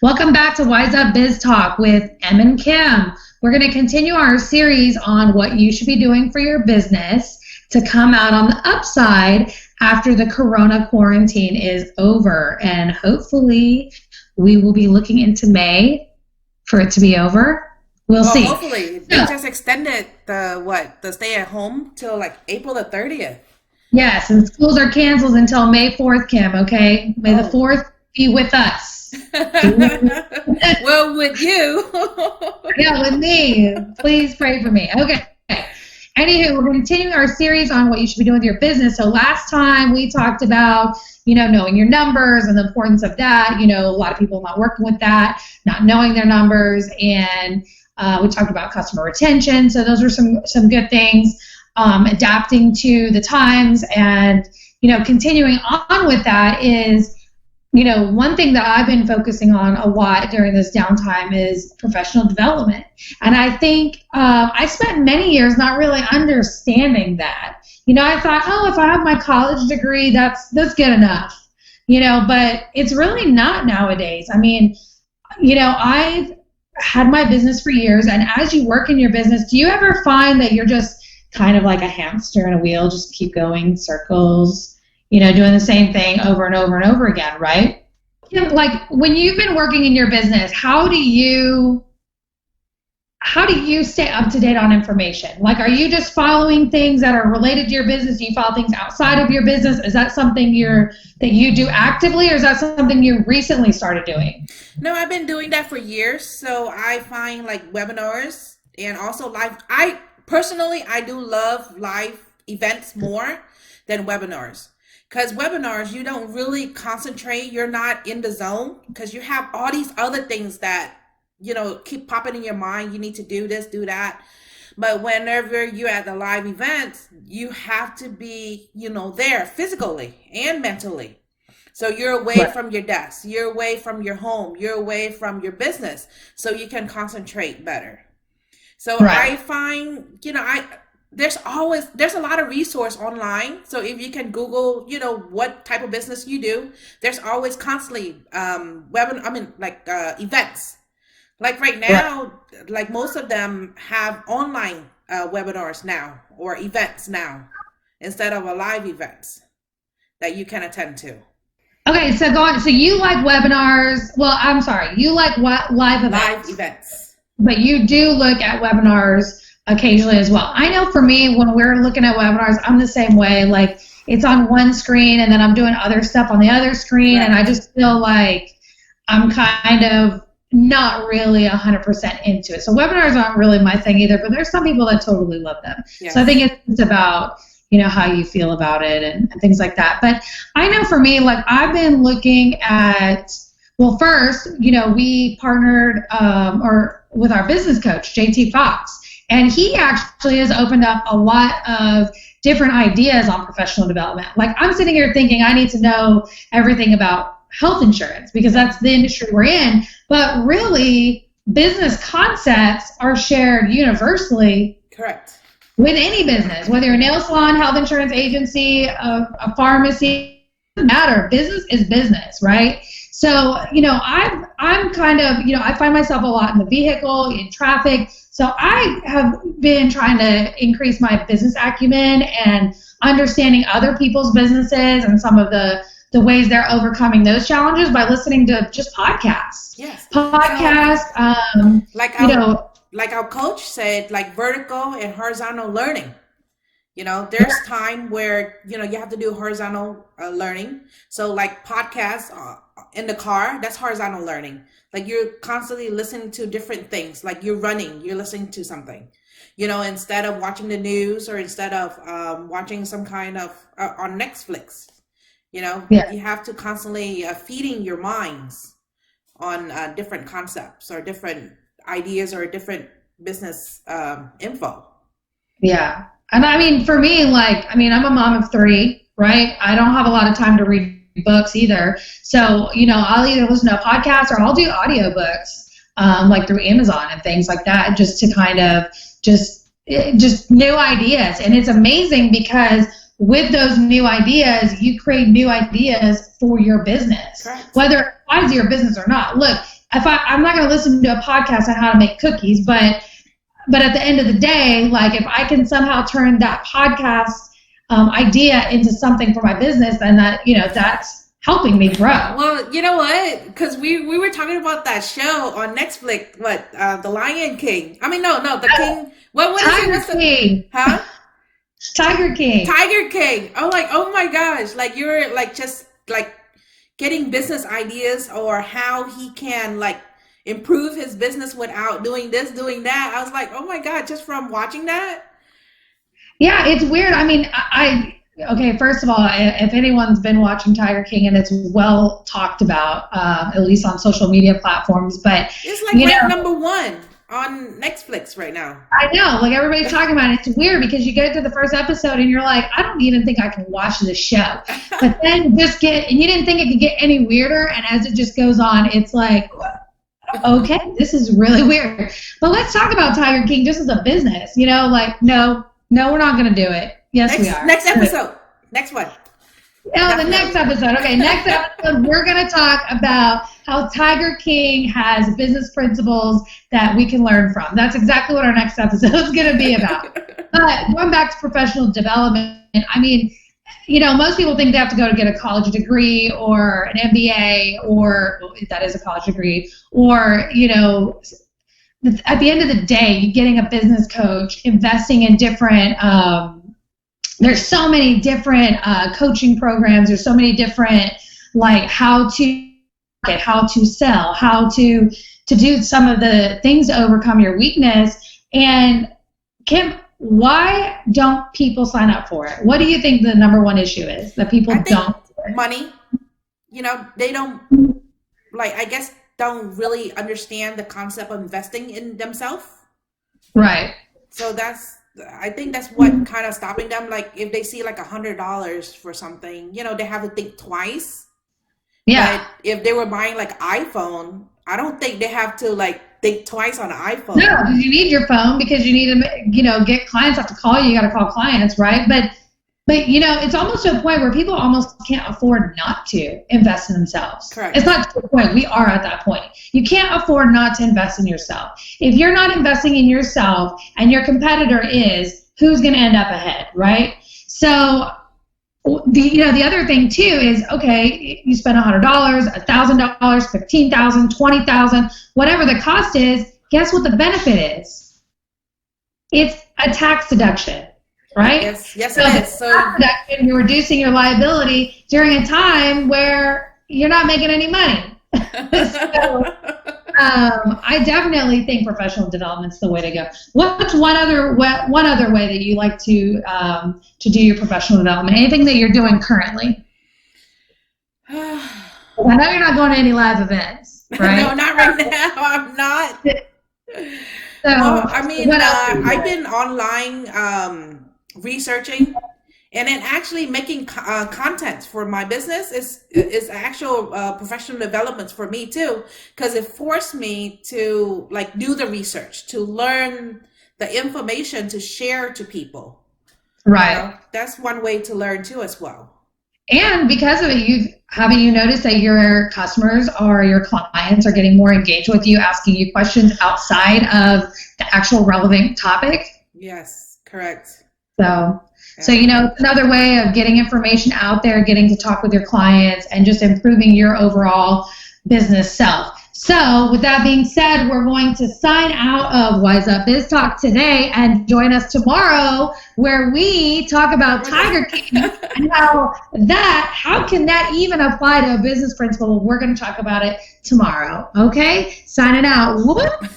Welcome back to Wise Up Biz Talk with Em and Kim. We're going to continue our series on what you should be doing for your business to come out on the upside after the corona quarantine is over. And hopefully we will be looking into May for it to be over. We'll see. Hopefully. They just extended the stay at home till like April the 30th. Yes, and schools are canceled until May 4th, Kim, okay? May the 4th be with us. Well, with you. Yeah, with me. Please pray for me. Okay. Anywho, we're continuing our series on what you should be doing with your business. So last time we talked about, knowing your numbers and the importance of that. A lot of people not working with that, not knowing their numbers, and we talked about customer retention. So those are some good things. Adapting to the times and, continuing on with that is, one thing that I've been focusing on a lot during this downtime is professional development. And I think I spent many years not really understanding that. I thought, if I have my college degree, that's good enough. But it's really not nowadays. I mean, I've had my business for years, and as you work in your business, do you ever find that you're just kind of like a hamster in a wheel, just keep going in circles, doing the same thing over and over and over again, right? Like when you've been working in your business, how do you stay up to date on information? Like, are you just following things that are related to your business? Do you follow things outside of your business? Is that something that you do actively, or is that something you recently started doing? No, I've been doing that for years. So I find like webinars and also live. I do love live events more than webinars. Because webinars, you don't really concentrate. You're not in the zone because you have all these other things that, keep popping in your mind. You need to do this, do that. But whenever you're at the live events, you have to be, there physically and mentally. So you're away from your desk. You're away from your home. You're away from your business. So you can concentrate better. So I find, there's a lot of resource online. So if you can Google, what type of business you do, there's always constantly events. Like right now, like most of them have online webinars now or events now instead of a live events that you can attend to. Okay, so go on. So you like webinars. Well, I'm sorry. You like live events. Live events. But you do look at webinars occasionally as well. I know for me, when we're looking at webinars, I'm the same way. Like, it's on one screen and then I'm doing other stuff on the other screen, and I just feel like I'm kind of not really 100% into it. So webinars aren't really my thing either, but there's some people that totally love them. Yes. So I think it's about, how you feel about it and things like that. But I know for me, like, I've been looking at, well, first, we partnered with our business coach, JT Fox. And he actually has opened up a lot of different ideas on professional development. Like, I'm sitting here thinking I need to know everything about health insurance because that's the industry we're in. But really, business concepts are shared universally. Correct. With any business, whether you're a nail salon, health insurance agency, a pharmacy, it doesn't matter. Business is business, right? So, I'm kind of, I find myself a lot in the vehicle, in traffic. So I have been trying to increase my business acumen and understanding other people's businesses and some of the ways they're overcoming those challenges by listening to just podcasts. Yes. Podcasts, like our coach said, like vertical and horizontal learning. There's time where, you have to do horizontal learning. So like podcasts in the car, that's horizontal learning. Like you're constantly listening to different things. Like you're running, you're listening to something, instead of watching the news or instead of watching some kind of on Netflix, you have to constantly feeding your minds on different concepts or different ideas or different business info. Yeah. And I mean, for me, I'm a mom of 3, right? I don't have a lot of time to read books either. So, I'll either listen to a podcast or I'll do audiobooks, like through Amazon and things like that, just to kind of just new ideas. And it's amazing because with those new ideas, you create new ideas for your business, correct, whether it applies to your business or not. Look, I'm not going to listen to a podcast on how to make cookies, but at the end of the day, like if I can somehow turn that podcast idea into something for my business, then that's helping me grow. Well, you know what? Because we were talking about that show on Netflix. What? The Lion King. I mean, no, the King. What Tiger is it? King. Huh? Tiger King. Tiger King. Oh my gosh! Like you're like just like getting business ideas or how he can like improve his business without doing this, doing that. I was like, oh my God! Just from watching that. Yeah, it's weird. I mean, okay, first of all, if anyone's been watching Tiger King, and it's well talked about, at least on social media platforms, but it's like ranked number 1 on Netflix right now. I know, like everybody's talking about it. It's weird because you get to the first episode and you're like, I don't even think I can watch this show. But then and you didn't think it could get any weirder, and as it just goes on, it's like, okay, this is really weird. But let's talk about Tiger King just as a business. Like, no, we're not going to do it. Yes, we are. Next episode. Next one. No, the next episode. Okay, next episode, we're going to talk about how Tiger King has business principles that we can learn from. That's exactly what our next episode is going to be about. But going back to professional development, I mean, most people think they have to go to get a college degree or an MBA, or that is a college degree, or, at the end of the day, getting a business coach, investing in different, there's so many different coaching programs. There's so many different, like how to market, how to sell, how to do some of the things to overcome your weakness. And Kim, why don't people sign up for it? What do you think the number one issue is that people don't? Money. They don't, I guess, don't really understand the concept of investing in themselves. Right. So I think that's what kind of stopping them. Like if they see like $100 for something, they have to think twice. Yeah. But if they were buying like iPhone, I don't think they have to like think twice on an iPhone. No, because you need your phone because you need to, get clients have to call you. You got to call clients, right? But it's almost to a point where people almost can't afford not to invest in themselves. Correct. It's not to a point. We are at that point. You can't afford not to invest in yourself. If you're not investing in yourself and your competitor is, who's going to end up ahead, right? So the other thing too is, okay, you spend $100, $1,000, $15,000, $20,000, whatever the cost is. Guess what the benefit is? It's a tax deduction. Right? Yes, it is. So you're reducing your liability during a time where you're not making any money. So, I definitely think professional development's the way to go. What's one other way that you like to do your professional development? Anything that you're doing currently? I know you're not going to any live events, right? No, not right now. I'm not. So, I've been online researching and then actually making content for my business is actual professional developments for me too, because it forced me to like do the research, to learn the information to share to people. Right. That's one way to learn too as well. And because of it, haven't you noticed that your customers or your clients are getting more engaged with you, asking you questions outside of the actual relevant topic? Yes, correct. So it's another way of getting information out there, getting to talk with your clients, and just improving your overall business self. So with that being said, we're going to sign out of Wise Up Biz Talk today and join us tomorrow where we talk about Tiger King and how can that even apply to a business principle? We're going to talk about it tomorrow. Okay? Signing out. Whoop.